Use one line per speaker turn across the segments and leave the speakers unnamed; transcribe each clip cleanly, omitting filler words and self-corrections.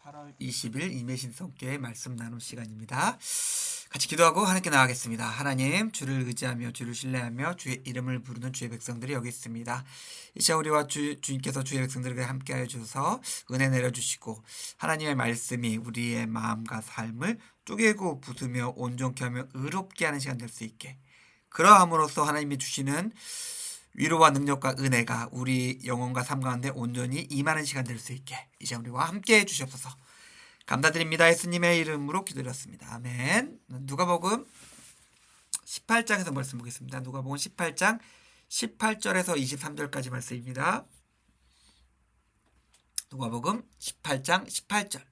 8월 20일 임예신성교회 말씀 나눔 시간입니다. 같이 기도하고 하나님께 나아가겠습니다. 하나님, 주를 의지하며 주를 신뢰하며 주의 이름을 부르는 주의 백성들이 여기 있습니다. 이 시간 우리와 주님께서 주의 백성들에게 함께하여 주셔서 은혜 내려주시고 하나님의 말씀이 우리의 마음과 삶을 쪼개고 부수며 온전케 하며 의롭게 하는 시간 될 수 있게, 그러함으로써 하나님이 주시는 위로와 능력과 은혜가 우리 영혼과 삶 가운데 온전히 임하는 시간 될 수 있게 이제 우리와 함께 해주시옵소서. 감사드립니다. 예수님의 이름으로 기도드렸습니다. 아멘. 누가복음 18장에서 말씀 보겠습니다. 누가복음 18장 18절에서 23절까지 말씀입니다. 누가복음 18장 18절.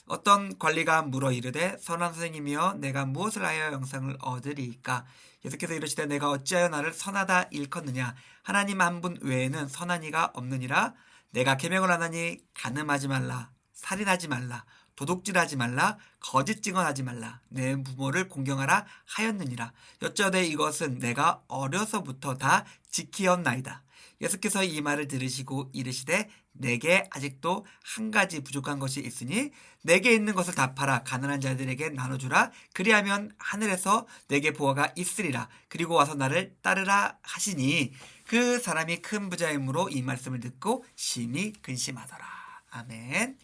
어떤 관리가 물어 이르되, 선한 선생님이여, 내가 무엇을 하여 영생을 얻으리이까? 예수께서 이르시되, 내가 어찌하여 나를 선하다 일컫느냐? 하나님 한 분 외에는 선한 이가 없느니라. 내가 계명을 하나니 간음하지 말라, 살인하지 말라, 도둑질하지 말라, 거짓 증언하지 말라, 내 부모를 공경하라 하였느니라. 여짜오되 이것은 내가 어려서부터 다 지키었나이다. 예수께서 이 말을 들으시고 이르시되, 내게 아직도 한 가지 부족한 것이 있으니 내게 있는 것을 다 팔아 가난한 자들에게 나눠주라. 그리하면 하늘에서 내게 보화가 있으리라. 그리고 와서 나를 따르라 하시니, 그 사람이 큰 부자이므로 이 말씀을 듣고 심히 근심하더라. 아멘.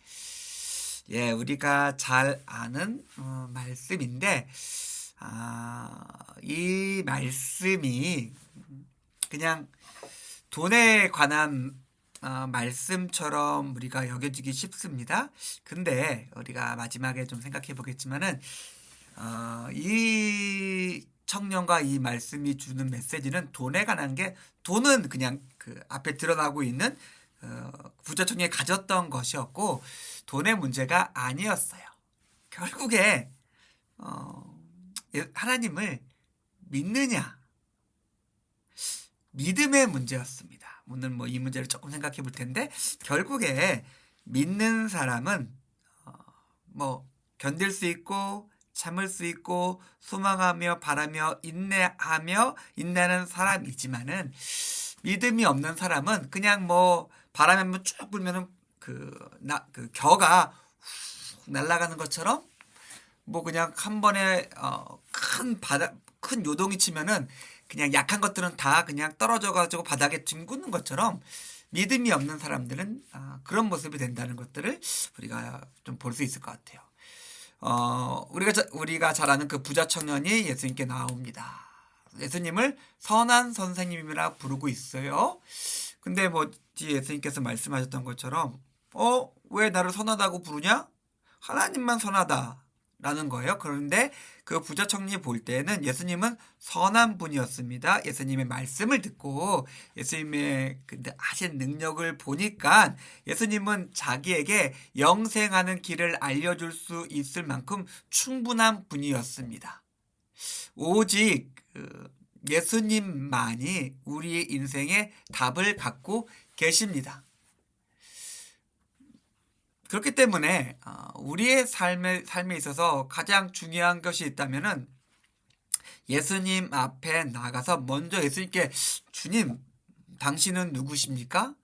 예, 우리가 잘 아는 말씀인데, 이 말씀이 그냥 돈에 관한 말씀처럼 우리가 여겨지기 쉽습니다. 근데 우리가 마지막에 좀 생각해 보겠지만은, 이 청년과 이 말씀이 주는 메시지는 돈에 관한 게, 돈은 그냥 그 앞에 드러나고 있는 부자 청년이 가졌던 것이었고 돈의 문제가 아니었어요. 결국에 하나님을 믿느냐, 믿음의 문제였습니다. 오늘 이 문제를 조금 생각해 볼 텐데, 결국에 믿는 사람은 견딜 수 있고 참을 수 있고 소망하며 바라며 인내하는 사람이지만은, 믿음이 없는 사람은 그냥 바람에 한번 쭉 불면은 그 겨가 훅 날아가는 것처럼, 그냥 한 번에 큰 요동이 치면은 그냥 약한 것들은 다 그냥 떨어져가지고 바닥에 뒹구는 것처럼, 믿음이 없는 사람들은 그런 모습이 된다는 것들을 우리가 좀 볼 수 있을 것 같아요. 우리가 잘 아는 그 부자 청년이 예수님께 나옵니다. 예수님을 선한 선생님이라 부르고 있어요. 근데 뒤에 예수님께서 말씀하셨던 것처럼, 왜 나를 선하다고 부르냐? 하나님만 선하다라는 거예요. 그런데 그 부자 청년이 볼 때는 예수님은 선한 분이었습니다. 예수님의 말씀을 듣고 예수님의 하신 능력을 보니까 예수님은 자기에게 영생하는 길을 알려줄 수 있을 만큼 충분한 분이었습니다. 오직 예수님만이 우리의 인생의 답을 갖고 계십니다. 그렇기 때문에 우리의 삶에 있어서 가장 중요한 것이 있다면은, 예수님 앞에 나가서 먼저 예수님께, 주님, 당신은 누구십니까?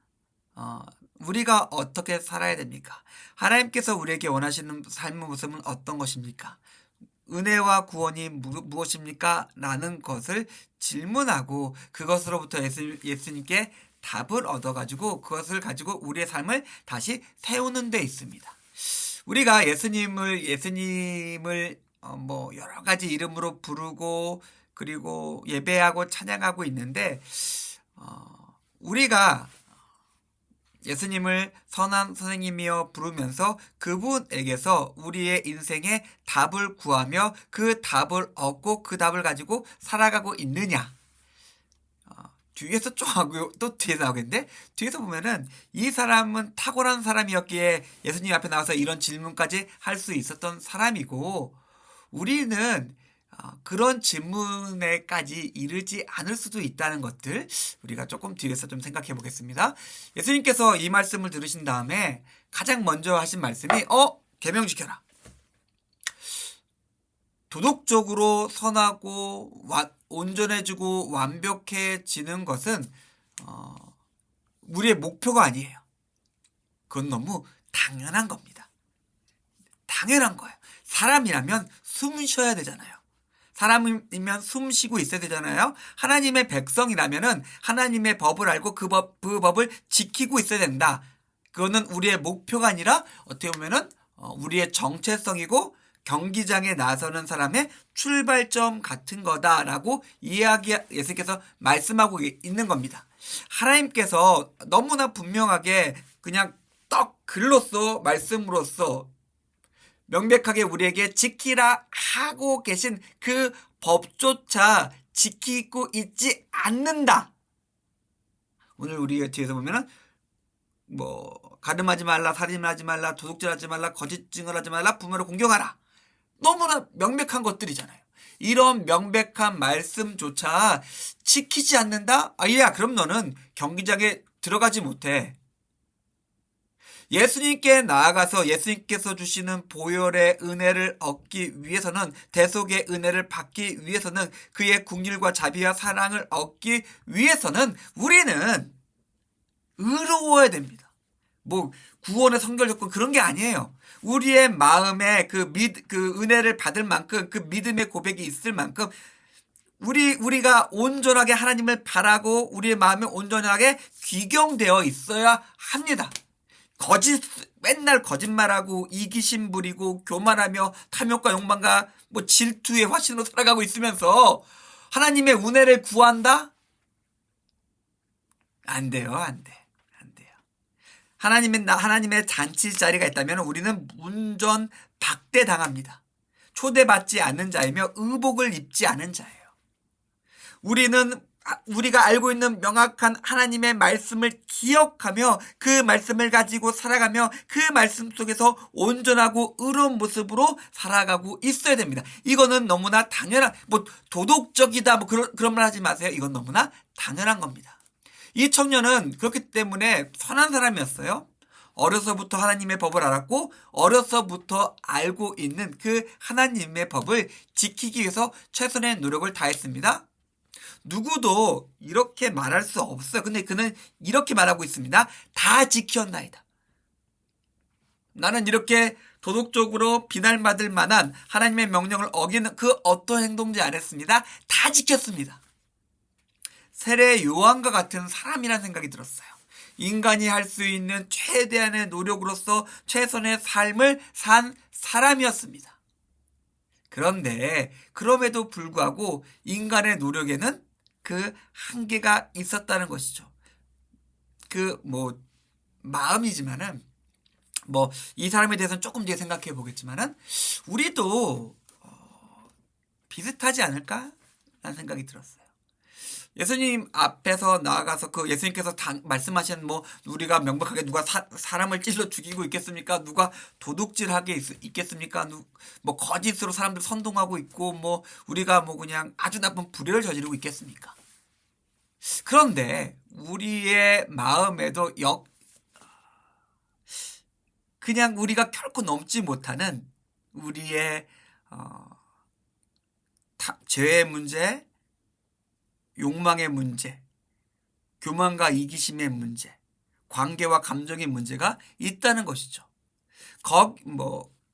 우리가 어떻게 살아야 됩니까? 하나님께서 우리에게 원하시는 삶의 모습은 어떤 것입니까? 은혜와 구원이 무엇입니까? 라는 것을 질문하고 그것으로부터 예수님께 답을 얻어가지고 그것을 가지고 우리의 삶을 다시 세우는 데 있습니다. 우리가 예수님을 여러 가지 이름으로 부르고 그리고 예배하고 찬양하고 있는데, 우리가 예수님을 선한 선생님이여 부르면서 그분에게서 우리의 인생의 답을 구하며 그 답을 얻고 그 답을 가지고 살아가고 있느냐? 뒤에서 좀 하고요. 또 뒤에서 나오겠는데, 뒤에서 보면은 이 사람은 탁월한 사람이었기에 예수님 앞에 나와서 이런 질문까지 할 수 있었던 사람이고, 우리는 그런 질문에까지 이르지 않을 수도 있다는 것들, 우리가 조금 뒤에서 좀 생각해 보겠습니다. 예수님께서 이 말씀을 들으신 다음에 가장 먼저 하신 말씀이 계명 지켜라. 도덕적으로 선하고 온전해지고 완벽해지는 것은 우리의 목표가 아니에요. 그건 너무 당연한 겁니다. 당연한 거예요. 사람이라면 숨 쉬어야 되잖아요. 사람이면 숨 쉬고 있어야 되잖아요. 하나님의 백성이라면은 하나님의 법을 알고 그 법을 지키고 있어야 된다. 그거는 우리의 목표가 아니라 어떻게 보면은 우리의 정체성이고 경기장에 나서는 사람의 출발점 같은 거다라고 예수님께서 말씀하고 있는 겁니다. 하나님께서 너무나 분명하게 그냥 떡 글로써 말씀으로써 명백하게 우리에게 지키라 하고 계신 그 법조차 지키고 있지 않는다. 오늘 우리 뒤에서 보면은 가늠하지 말라, 살인하지 말라, 도둑질하지 말라, 거짓 증언하지 말라, 부모를 공경하라. 너무나 명백한 것들이잖아요. 이런 명백한 말씀조차 지키지 않는다? 야, 그럼 너는 경기장에 들어가지 못해. 예수님께 나아가서 예수님께서 주시는 보혈의 은혜를 얻기 위해서는, 대속의 은혜를 받기 위해서는, 그의 긍휼과 자비와 사랑을 얻기 위해서는 우리는 의로워야 됩니다. 구원의 성결 조건 그런 게 아니에요. 우리의 마음에 그 은혜를 받을 만큼, 그 믿음의 고백이 있을 만큼 우리가 온전하게 하나님을 바라고 우리의 마음에 온전하게 귀경되어 있어야 합니다. 맨날 거짓말하고 이기심 부리고 교만하며 탐욕과 욕망과 질투의 화신으로 살아가고 있으면서 하나님의 은혜를 구한다? 안 돼요, 안 돼. 하나님의 잔치 자리가 있다면 우리는 운전 박대당합니다. 초대받지 않는 자이며 의복을 입지 않은 자예요. 우리가 알고 있는 명확한 하나님의 말씀을 기억하며 그 말씀을 가지고 살아가며 그 말씀 속에서 온전하고 의로운 모습으로 살아가고 있어야 됩니다. 이거는 너무나 당연한, 도덕적이다 그런 말 하지 마세요. 이건 너무나 당연한 겁니다. 이 청년은 그렇기 때문에 선한 사람이었어요. 어려서부터 하나님의 법을 알았고 어려서부터 알고 있는 그 하나님의 법을 지키기 위해서 최선의 노력을 다했습니다. 누구도 이렇게 말할 수 없어요. 근데 그는 이렇게 말하고 있습니다. 다 지켰나이다. 나는 이렇게 도덕적으로 비난받을 만한 하나님의 명령을 어기는 그 어떤 행동지 안 했습니다. 다 지켰습니다. 세례 요한과 같은 사람이라는 생각이 들었어요. 인간이 할 수 있는 최대한의 노력으로서 최선의 삶을 산 사람이었습니다. 그런데 그럼에도 불구하고 인간의 노력에는 그 한계가 있었다는 것이죠. 마음이지만은 이 사람에 대해서는 조금 뒤에 생각해 보겠지만은 우리도 비슷하지 않을까? 라는 생각이 들었어요. 예수님 앞에서 나아가서 예수님께서 말씀하신 우리가 명백하게 누가 사람을 찔러 죽이고 있겠습니까? 누가 도둑질하게 있겠습니까? 거짓으로 사람들 선동하고 있고 우리가 그냥 아주 나쁜 불의를 저지르고 있겠습니까? 그런데 우리의 마음에도 그냥 우리가 결코 넘지 못하는 우리의 죄의 문제, 욕망의 문제, 교만과 이기심의 문제, 관계와 감정의 문제가 있다는 것이죠.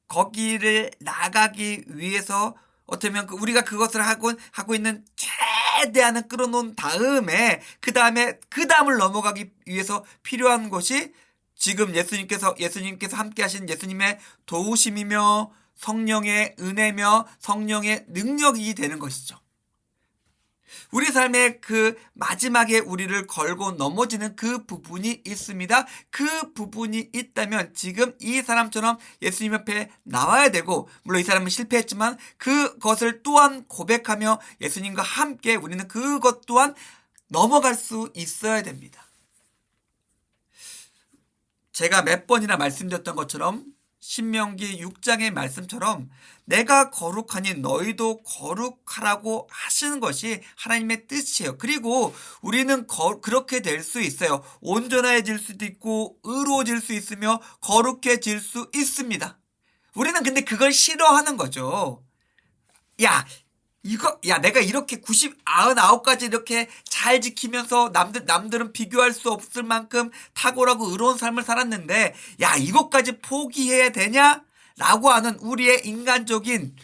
거기를 나가기 위해서 어떻게 보면 우리가 그것을 하고 있는 최대한을 끌어놓은 다음에 그 다음을 넘어가기 위해서 필요한 것이 지금 예수님께서 함께 하신 예수님의 도우심이며 성령의 은혜며 성령의 능력이 되는 것이죠. 우리 삶의 그 마지막에 우리를 걸고 넘어지는 그 부분이 있습니다. 그 부분이 있다면 지금 이 사람처럼 예수님 옆에 나와야 되고, 물론 이 사람은 실패했지만 그것을 또한 고백하며 예수님과 함께 우리는 그것 또한 넘어갈 수 있어야 됩니다. 제가 몇 번이나 말씀드렸던 것처럼 신명기 6장의 말씀처럼 내가 거룩하니 너희도 거룩하라고 하시는 것이 하나님의 뜻이에요. 그리고 우리는 그렇게 될 수 있어요. 온전해질 수도 있고 의로워질 수 있으며 거룩해질 수 있습니다. 우리는 근데 그걸 싫어하는 거죠. 내가 이렇게 99가지 이렇게 잘 지키면서 남들은 비교할 수 없을 만큼 탁월하고 의로운 삶을 살았는데, 이것까지 포기해야 되냐? 라고 하는 우리의 인간적인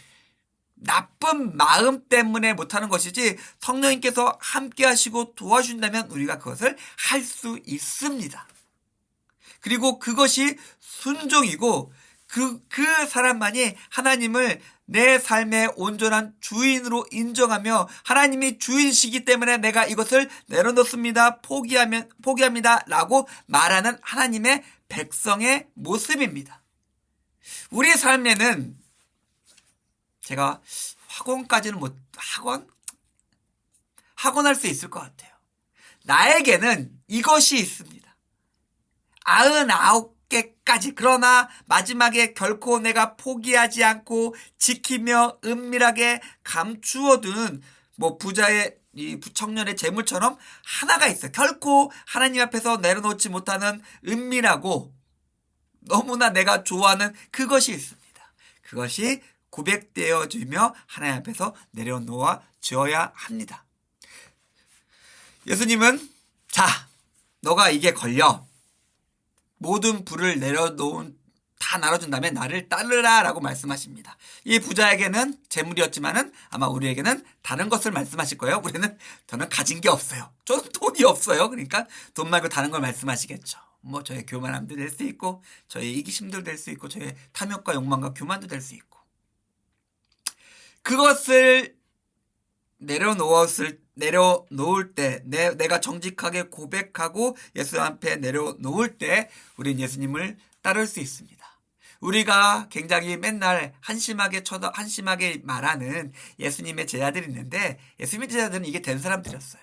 나쁜 마음 때문에 못하는 것이지, 성령님께서 함께 하시고 도와준다면 우리가 그것을 할 수 있습니다. 그리고 그것이 순종이고 그 사람만이 하나님을 내 삶의 온전한 주인으로 인정하며, 하나님이 주인이시기 때문에 내가 이것을 내려놓습니다, 포기합니다 라고 말하는 하나님의 백성의 모습입니다. 우리 삶에는, 제가 학원까지는 학원할 수 있을 것 같아요. 나에게는 이것이 있습니다. 99개까지. 그러나 마지막에 결코 내가 포기하지 않고 지키며 은밀하게 감추어둔 부자의 이 청년의 재물처럼 하나가 있어요. 결코 하나님 앞에서 내려놓지 못하는 은밀하고 너무나 내가 좋아하는 그것이 있습니다. 그것이 고백되어지며 하나님 앞에서 내려놓아 줘야 합니다. 예수님은, 자, 너가 이게 걸려. 모든 부를 다 나눠준 다음에 나를 따르라 라고 말씀하십니다. 이 부자에게는 재물이었지만은 아마 우리에게는 다른 것을 말씀하실 거예요. 저는 가진 게 없어요. 저는 돈이 없어요. 그러니까 돈 말고 다른 걸 말씀하시겠죠. 저의 교만함도 될 수 있고, 저의 이기심도 될 수 있고, 저의 탐욕과 욕망과 교만도 될 수 있고, 그것을 내려놓을 때, 내가 정직하게 고백하고 예수 앞에 내려놓을 때 우린 예수님을 따를 수 있습니다. 우리가 굉장히 맨날 한심하게 말하는 예수님의 제자들이 있는데, 예수님의 제자들은 이게 된 사람들이었어요.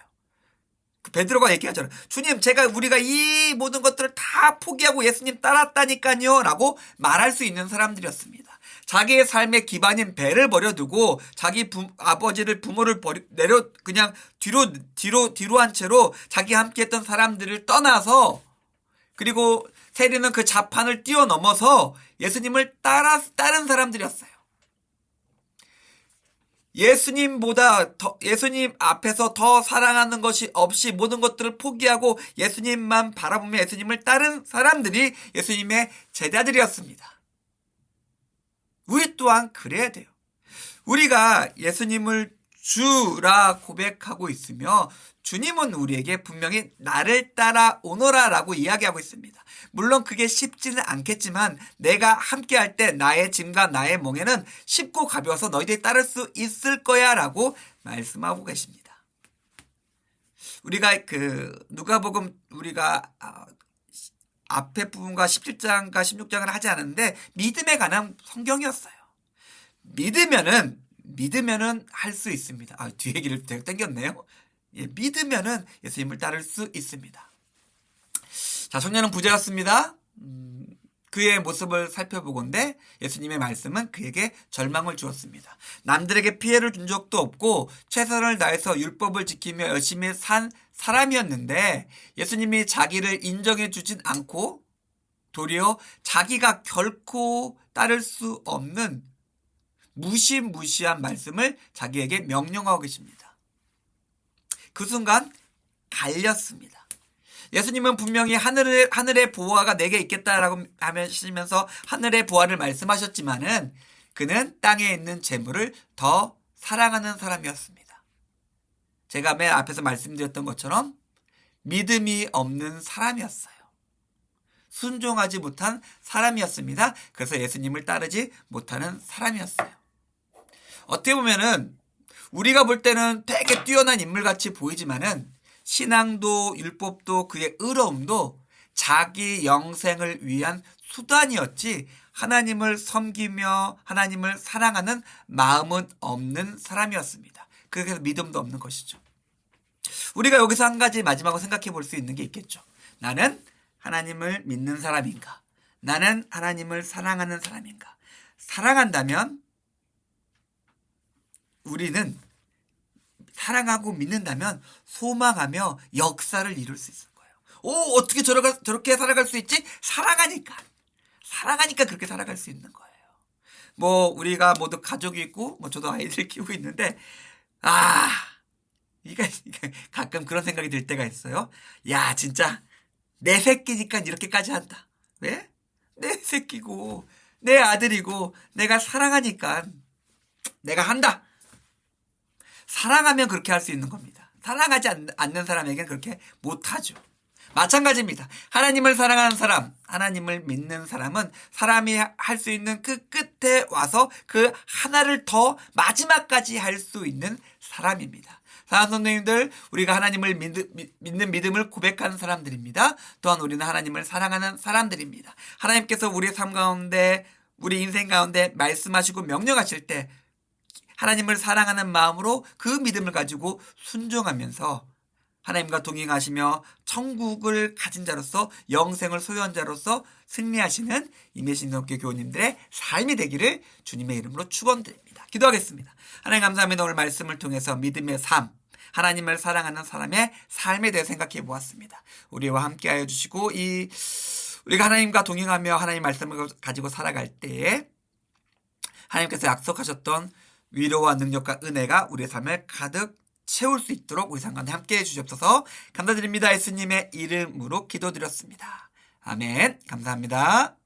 베드로가 얘기하잖아요. 주님, 우리가 이 모든 것들을 다 포기하고 예수님 따랐다니까요 라고 말할 수 있는 사람들이었습니다. 자기의 삶의 기반인 배를 버려두고 자기 부모를 그냥 뒤로 한 채로 자기 함께 했던 사람들을 떠나서, 그리고 세리는 그 자판을 뛰어넘어서 예수님을 따른 사람들이었어요. 예수님 앞에서 더 사랑하는 것이 없이 모든 것들을 포기하고 예수님만 바라보며 예수님을 따른 사람들이 예수님의 제자들이었습니다. 우리 또한 그래야 돼요. 우리가 예수님을 주라 고백하고 있으며, 주님은 우리에게 분명히 나를 따라오너라 라고 이야기하고 있습니다. 물론 그게 쉽지는 않겠지만 내가 함께 할 때 나의 짐과 나의 멍에는 쉽고 가벼워서 너희들이 따를 수 있을 거야 라고 말씀하고 계십니다. 우리가 누가복음 우리가 앞에 부분과 17장과 16장을 하지 않았는데 믿음에 관한 성경이었어요. 믿으면은 할 수 있습니다. 뒤에 얘기를 땡겼네요. 믿으면은 예수님을 따를 수 있습니다. 자, 청년은 부자였습니다. 그의 모습을 살펴보건대 예수님의 말씀은 그에게 절망을 주었습니다. 남들에게 피해를 준 적도 없고 최선을 다해서 율법을 지키며 열심히 산 사람이었는데, 예수님이 자기를 인정해 주진 않고 도리어 자기가 결코 따를 수 없는 무시무시한 말씀을 자기에게 명령하고 계십니다. 그 순간 갈렸습니다. 예수님은 분명히 하늘의 보화가 내게 있겠다라고 하시면서 하늘의 보화를 말씀하셨지만은 그는 땅에 있는 재물을 더 사랑하는 사람이었습니다. 제가 맨 앞에서 말씀드렸던 것처럼 믿음이 없는 사람이었어요. 순종하지 못한 사람이었습니다. 그래서 예수님을 따르지 못하는 사람이었어요. 어떻게 보면은 우리가 볼 때는 되게 뛰어난 인물같이 보이지만은 신앙도 율법도 그의 의로움도 자기 영생을 위한 수단이었지 하나님을 섬기며 하나님을 사랑하는 마음은 없는 사람이었습니다. 그래서 믿음도 없는 것이죠. 우리가 여기서 한 가지 마지막으로 생각해 볼 수 있는 게 있겠죠. 나는 하나님을 믿는 사람인가? 나는 하나님을 사랑하는 사람인가? 사랑한다면 우리는 사랑하고 믿는다면 소망하며 역사를 이룰 수 있을 거예요. 어떻게 저렇게 살아갈 수 있지? 사랑하니까 그렇게 살아갈 수 있는 거예요. 우리가 모두 가족이 있고 저도 아이들 키우고 있는데 이게 가끔 그런 생각이 들 때가 있어요. 야, 진짜 내 새끼니까 이렇게까지 한다. 왜? 내 새끼고 내 아들이고 내가 사랑하니까 내가 한다. 사랑하면 그렇게 할 수 있는 겁니다. 사랑하지 않는 사람에게는 그렇게 못하죠. 마찬가지입니다. 하나님을 사랑하는 사람, 하나님을 믿는 사람은 사람이 할 수 있는 그 끝에 와서 그 하나를 더 마지막까지 할 수 있는 사람입니다. 사랑하는 선생님들, 우리가 하나님을 믿는 믿음을 고백하는 사람들입니다. 또한 우리는 하나님을 사랑하는 사람들입니다. 하나님께서 우리 삶 가운데, 우리 인생 가운데 말씀하시고 명령하실 때 하나님을 사랑하는 마음으로 그 믿음을 가지고 순종하면서 하나님과 동행하시며 천국을 가진 자로서 영생을 소유한 자로서 승리하시는 임예신동교 교우님들의 삶이 되기를 주님의 이름으로 축원드립니다. 기도하겠습니다. 하나님 감사합니다. 오늘 말씀을 통해서 믿음의 삶, 하나님을 사랑하는 사람의 삶에 대해 생각해 보았습니다. 우리와 함께하여 주시고 우리가 하나님과 동행하며 하나님 말씀을 가지고 살아갈 때에 하나님께서 약속하셨던 위로와 능력과 은혜가 우리의 삶을 가득 채울 수 있도록 우리 상관에 함께해 주시옵소서. 감사드립니다. 예수님의 이름으로 기도드렸습니다. 아멘. 감사합니다.